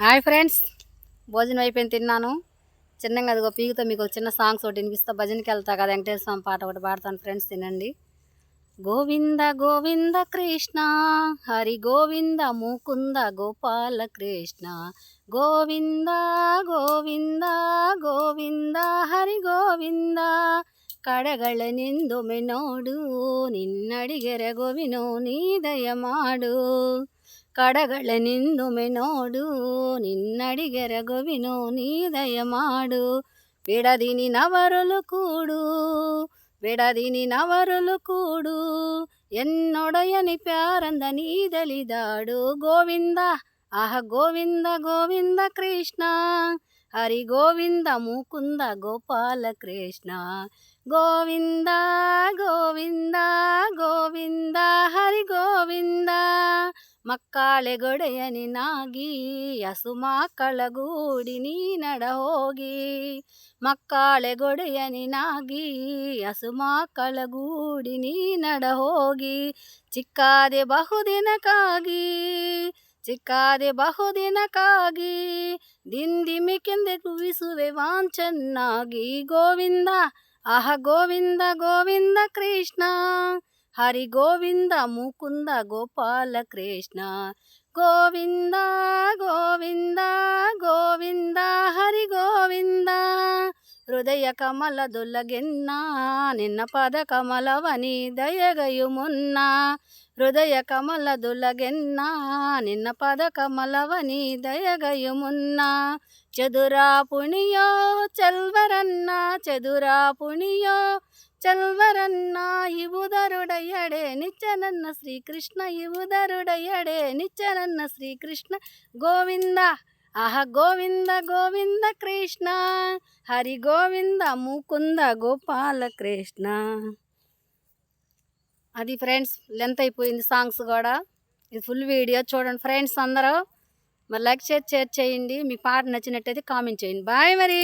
Hi friends, భోజనం అయిపోయింది, తిన్నాను. చిన్నగా అదిగో పీగుతో మీకు ఒక చిన్న సాంగ్స్ ఒకటి వినిపిస్తా. భజనకి వెళ్తా కదా, వెంకటేశ్వర స్వామి పాట ఒకటి పాడతాను ఫ్రెండ్స్, తినండి. గోవింద గోవింద కృష్ణ హరి గోవింద ముకుంద గోపాల కృష్ణ గోవింద గోవింద గోవింద ಹರಿ ಗೋವಿಂದ ಕಡಗಳನೆಂದು ಮೆನೋಡು ನಿನ್ನಡಿಗೆರೆ ಗೋವಿನೋ ನೀ ದಯ ಮಾಡು ಕಡಗಳನೆಂದು ಮೆನೋಡು ನಿನ್ನಡಿಗೆರೆ ಗೋವಿನೋ ನೀ ದಯ ಮಾಡು ಬಿಡದಿನಿ ನವರುಲು ಕೂಡು ಬಿಡದಿನಿ ನವರುಲು ಕೂಡು ಎನ್ನೊಡೆಯನಿ ಪ್ಯಾರಂದ ನೀದಲಿದಾಡು ಗೋವಿಂದ ಆಹ ಗೋವಿಂದ ಗೋವಿಂದ ಕೃಷ್ಣ ಹರಿ ಗೋವಿಂದ ಮುಕುಂದ ಗೋಪಾಲ ಕೃಷ್ಣ ಗೋವಿಂದ ಗೋವಿಂದ ಗೋವಿಂದ ಹರಿ ಗೋವಿಂದ ಮಕ್ಕಳೆಗೊಡೆಯ ನಿನಾಗಿ ಹಸು ಮಕ್ಕಳಗೂಡಿ ನೀ ನಡ ಹೋಗಿ ಮಕ್ಕಳೆಗೊಡೆಯ ನಿನಾಗಿ ಹಸು ಮಕ್ಕಳಗೂಡಿ ನೀ ನಡ ಹೋಗಿ ಚಿಕ್ಕಾದೆ ಬಹುದಿನಕ್ಕಾಗಿ ಚಿಕ್ಕಾದೆ ಬಹುದಿನಕ್ಕಾಗಿ ದಿಂದಿಮಿಕೆಂದೆ ಕುವಿಸುವೆ ವಾಂಚನ್ನಾಗಿ ಗೋವಿಂದ ಆಹ ಗೋವಿಂದ ಗೋವಿಂದ ಕೃಷ್ಣ ಹರಿ ಗೋವಿಂದ ಮುಕುಂದ ಗೋಪಾಲ ಕೃಷ್ಣ ಗೋವಿಂದ ಗೋವಿಂದ ಗೋವಿಂದ ಹರಿ ಗೋವಿಂದ ಹೃದಯ ಕಮಲದೊಳಗೆನ್ನ ನಿನ್ನ ಪದ ಕಮಲವನಿ ದಯಗಯು ಮುನ್ನ ಹೃದಯ ಕಮಲದೊಳಗೆನ್ನ ನಿನ್ನ ಪದ ಕಮಲವನಿ ದಯಗಯು ಮುನ್ನ ಚದುರಾ ಪುಣಿಯೋ ಚಲ್ವರನ್ನ ಚದುರಾ ಪುಣಿಯೋ ಚಲ್ವರನ್ನ ಇವುದರುಡೆಯಡೆ ನಿತ್ಯ ನನ್ನ ಶ್ರೀಕೃಷ್ಣ ಇವುದರುಡೆಯಡೆ ನಿತ್ಯ ನನ್ನ ಶ್ರೀಕೃಷ್ಣ ಗೋವಿಂದ ಆಹ ಗೋವಿಂದ ಗೋವಿಂದ ಕೃಷ್ಣ హరి గోవింద ముకుంద గోపాల కృష్ణ. అది ఫ్రెండ్స్, లెంత్ అయిపోయింది సాంగ్స్ కూడా. ఇది ఫుల్ వీడియో చూడండి ఫ్రెండ్స్ అందరూ. మరి లైక్ చేసి షేర్ చేయండి. మీ పాట నచ్చినట్టయితే కామెంట్ చేయండి. బాయ్ మరి.